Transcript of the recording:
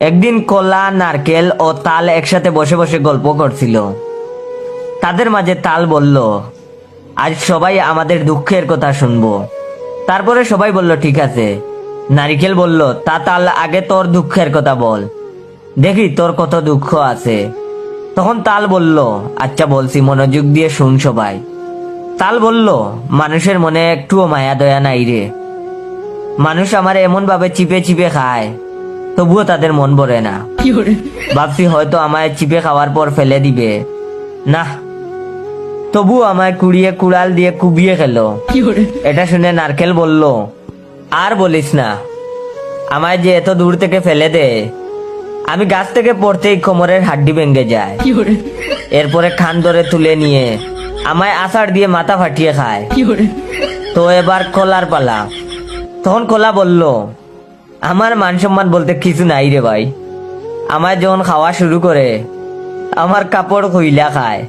একদিন কলা, নারকেল ও তাল একসাথে বসে বসে গল্প করছিল। তাদের মাঝে তাল বলল, আজ সবাই আমাদের দুঃখের কথা শুনবো। তারপরে সবাই বলল ঠিক আছে। নারিকেল বলল, তা তাল আগে তোর দুঃখের কথা বল, দেখি তোর কত দুঃখ আছে। তখন তাল বলল, আচ্ছা বলছি, মনোযোগ দিয়ে শুন সবাই। তাল বলল, মানুষের মনে একটুও মায়া দয়া নাই রে। মানুষ আমার এমন ভাবে চিপে চিপে খায়, তবুও তাদের মন ভরে না। ভাবছি হয়তো আমায় চিপে খাওয়ার পর ফেলে দিবে, না, তবু আমায় কুড়িয়ে কুড়াল দিয়ে কুবিয়ে খেলো। এটা শুনে নারকেল বলল, আর বলিস না, আমায় যে এত দূর থেকে ফেলে দে, আমি গাছ থেকে পড়তেই কোমরের হাড্ডি ভেঙে যায়। এরপরে খান ধরে তুলে নিয়ে আমায় আষাঢ় দিয়ে মাথা ফাটিয়ে খায়। তো এবার কলার পালা। তখন কলা বলল, আমার মান সম্মান বলতে কিছু নাই রে ভাই। আমায় যখন খাওয়া শুরু করে, আমার কাপড় খুইলা খায়।